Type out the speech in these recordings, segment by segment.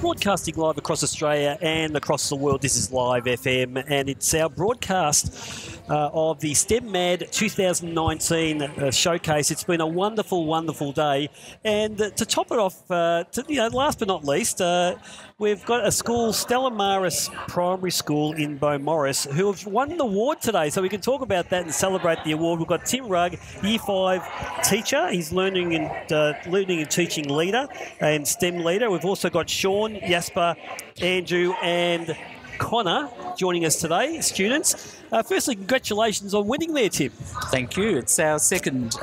Broadcasting live across Australia and across the world. This is Live FM, and it's our broadcast of the STEM Mad 2019 showcase. It's been a wonderful, wonderful day. And to top it off, last but not least, we've got a school, Stella Primary School in Beaumaris, who have won an award today. So we can talk about that and celebrate the award. We've got Tim Rugg, Year 5 teacher. He's learning and teaching leader and STEM leader. We've also got Sean, Jasper, Andrew and Connor joining us today, students. Firstly, congratulations on winning there, Tim. Thank you. It's our second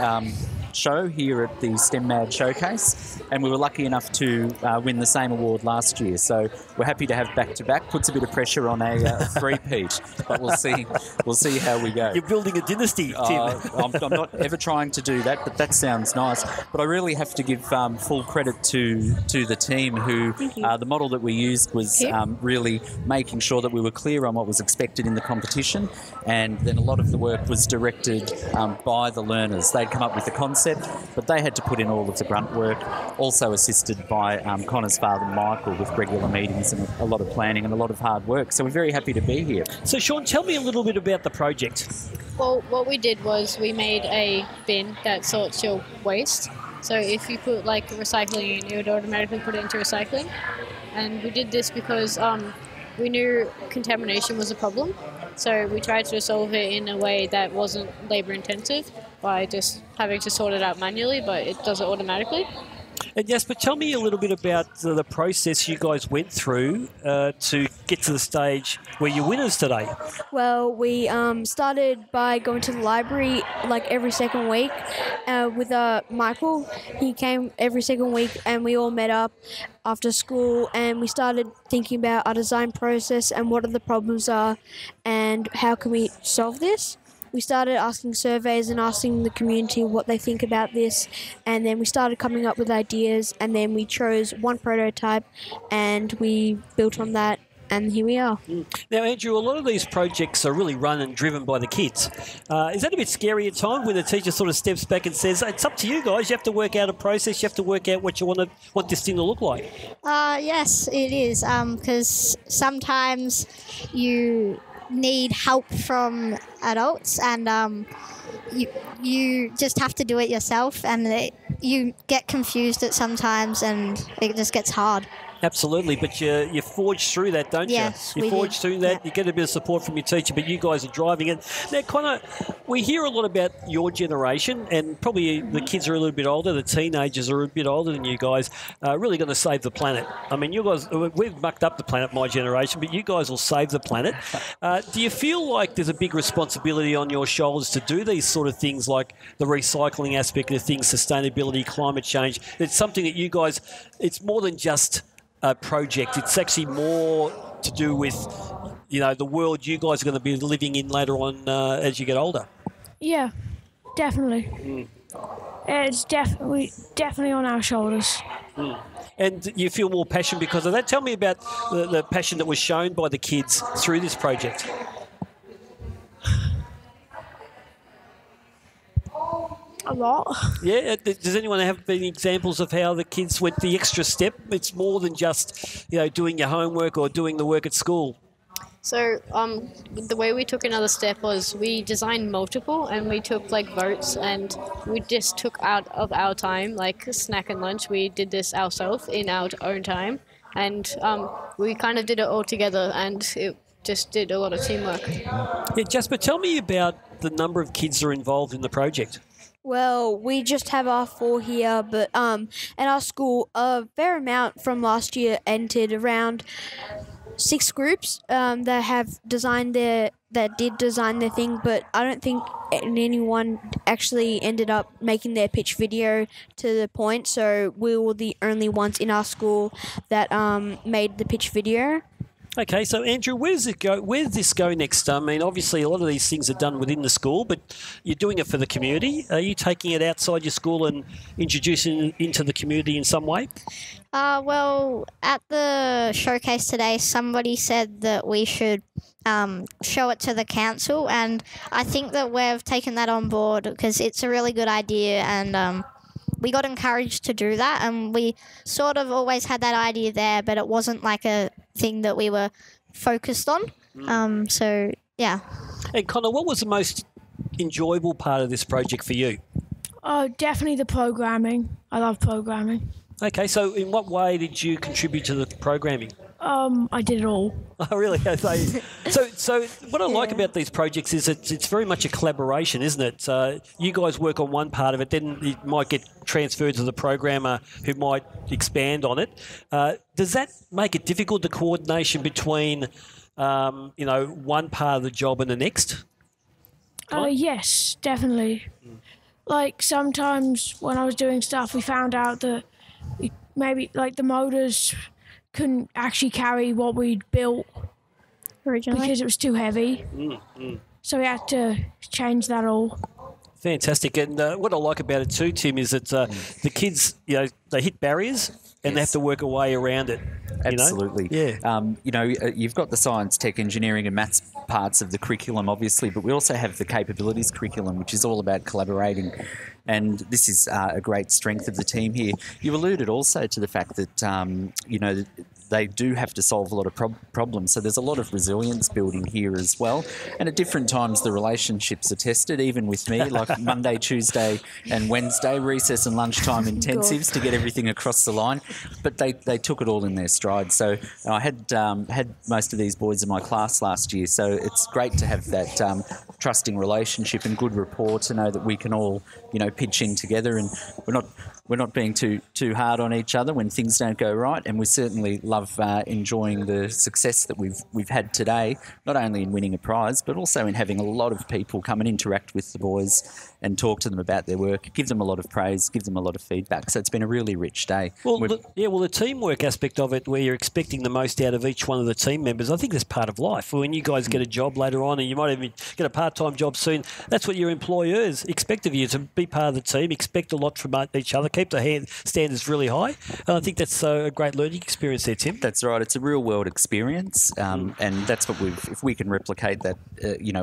show here at the STEM Mad Showcase, and we were lucky enough to win the same award last year. So we're happy to have back-to-back. Puts a bit of pressure on a three-peat, but we'll see how we go. You're building a dynasty, Tim. I'm not ever trying to do that, but that sounds nice. But I really have to give full credit to the team who the model that we used was really making sure that we were clear on what was expected in the competition, and then a lot of the work was directed by the learners. They'd come up with the concept, but they had to put in all of the grunt work, also assisted by Connor's father, Michael, with regular meetings and a lot of planning and a lot of hard work. So we're very happy to be here. So, Sean, tell me a little bit about the project. Well, what we did was we made a bin that sorts your waste. So if you put like recycling in, it would automatically put it into recycling. And we did this because we knew contamination was a problem. So we tried to solve it in a way that wasn't labour intensive by just having to sort it out manually, but it does it automatically. And yes, but tell me a little bit about the process you guys went through to get to the stage where you're winners today. Well, we started by going to the library like every second week with Michael. He came every second week and we all met up after school and we started thinking about our design process and what are the problems are and how can we solve this. We started asking surveys and asking the community what they think about this, and then we started coming up with ideas, and then we chose one prototype and we built on that, and here we are. Now, Andrew, a lot of these projects are really run and driven by the kids. Is that a bit scary at times when the teacher sort of steps back and says, it's up to you guys, you have to work out a process, you have to work out what you want this thing to look like? Yes, it is, because sometimes you need help from adults and you just have to do it yourself, and you get confused at sometimes and it just gets hard. Absolutely, but you forge through that, don't you? Yes, you forge through that, you get a bit of support from your teacher, but you guys are driving it. Now, Connor, we hear a lot about your generation, and probably the kids are a little bit older, the teenagers are a bit older than you guys, really going to save the planet. I mean, you guys, we've mucked up the planet, my generation, but you guys will save the planet. Do you feel like there's a big responsibility on your shoulders to do these sort of things like the recycling aspect of things, sustainability, climate change? It's something that you guys, it's more than just a project. It's actually more to do with, the world you guys are going to be living in later on as you get older. Yeah, definitely. It's definitely on our shoulders. And you feel more passion because of that. Tell me about the passion that was shown by the kids through this project. A lot. Yeah. Does anyone have any examples of how the kids went the extra step? It's more than just, doing your homework or doing the work at school. So the way we took another step was we designed multiple, and we took like votes, and we just took out of our time, like snack and lunch. We did this ourselves in our own time, and we kind of did it all together, and it just did a lot of teamwork. Yeah, Jasper, tell me about the number of kids that are involved in the project. Well, we just have our 4 here, but at our school, a fair amount from last year entered, around 6 groups that did design their thing, but I don't think anyone actually ended up making their pitch video to the point, so we were the only ones in our school that made the pitch video. Okay, so Andrew, where does this go next? I mean, obviously a lot of these things are done within the school, but you're doing it for the community. Are you taking it outside your school and introducing it into the community in some way? Well, at the showcase today, somebody said that we should show it to the council, and I think that we've taken that on board because it's a really good idea, and we got encouraged to do that, and we sort of always had that idea there, but it wasn't like a thing that we were focused on. So yeah. And Connor, what was the most enjoyable part of this project for you? Oh, definitely the programming. I love programming. Okay, so in what way did you contribute to the programming? I did it all. Oh, really? So what I like about these projects is it's very much a collaboration, isn't it? You guys work on one part of it, then it might get transferred to the programmer who might expand on it. Does that make it difficult, the coordination between, one part of the job and the next? Yes, definitely. Like sometimes when I was doing stuff, we found out that maybe like the motors couldn't actually carry what we'd built Originally, because it was too heavy. So we had to change that all. Fantastic. And what I like about it too, Tim, is that the kids, they hit barriers and they have to work a way around it. Absolutely. Yeah. You've got the science, tech, engineering and maths parts of the curriculum, obviously, but we also have the capabilities curriculum, which is all about collaborating. And this is a great strength of the team here. You alluded also to the fact that, they do have to solve a lot of problems. So there's a lot of resilience building here as well. And at different times, the relationships are tested, even with me, like Monday, Tuesday and Wednesday, recess and lunchtime intensives to get everything across the line. But they took it all in their stride. So I had most of these boys in my class last year. So it's great to have that trusting relationship and good rapport to know that we can all, pitch in together, and we're not being too hard on each other when things don't go right. And we certainly love enjoying the success that we've had today, not only in winning a prize, but also in having a lot of people come and interact with the boys and talk to them about their work, give them a lot of praise, give them a lot of feedback. So it's been a really rich day. Well, the teamwork aspect of it, where you're expecting the most out of each one of the team members, I think that's part of life. When you guys get a job later on, and you might even get a part-time job soon, that's what your employers expect of you, to be part of the team, expect a lot from each other, keep the standards really high. And I think that's a great learning experience there, Tim. That's right. It's a real-world experience, and that's what if we can replicate that,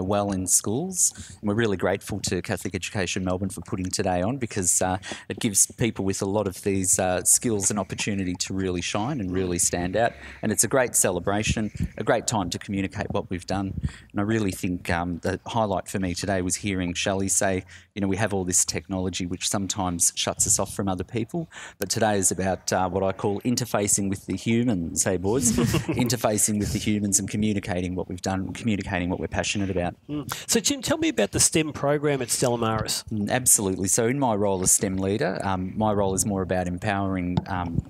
well in schools. And we're really grateful to Catholic Education Melbourne for putting today on, because it gives people with a lot of these skills an opportunity to really shine and really stand out. And it's a great celebration, a great time to communicate what we've done. And I really think the highlight for me today was hearing Shelley say, we have all this technology which sometimes shuts us off from other people, but today is about what I call interfacing with the humans, hey boys? Interfacing with the humans and communicating what we've done, communicating what we're passionate about. So Tim, tell me about the STEM program at Stella Maris. Absolutely. So in my role as STEM leader, my role is more about empowering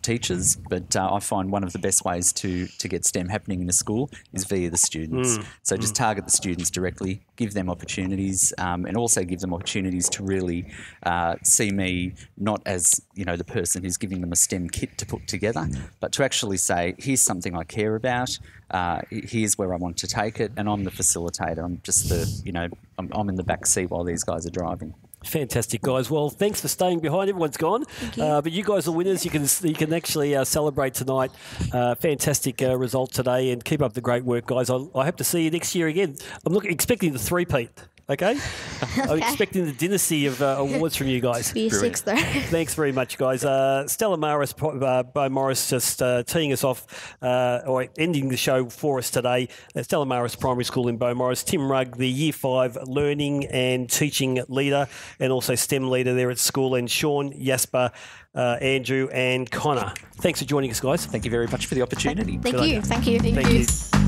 teachers, but I find one of the best ways to get STEM happening in a school is via the students. So just target the students directly, give them opportunities, and also give them opportunities to really see me not as, the person who's giving them a STEM kit to put together, but to actually say, here's something I care about, here's where I want to take it, and I'm the facilitator. I'm just I'm in the back seat while these guys are driving. Fantastic, guys. Well, thanks for staying behind. Everyone's gone, but you guys are winners. You can actually celebrate tonight. Fantastic result today, and keep up the great work, guys. I hope to see you next year again. I'm expecting the three-peat. Okay? I'm expecting the dynasty of awards from you guys. Be sixth though. Thanks very much, guys. Stella Maris, Bo Morris just teeing us off, or ending the show for us today. Stella Maris Primary School in Bo Morris. Tim Rugg, the Year 5 Learning and Teaching Leader, and also STEM Leader there at school, and Sean, Jasper, Andrew and Connor. Thanks for joining us, guys. Thank you very much for the opportunity. Thank you. Thank you.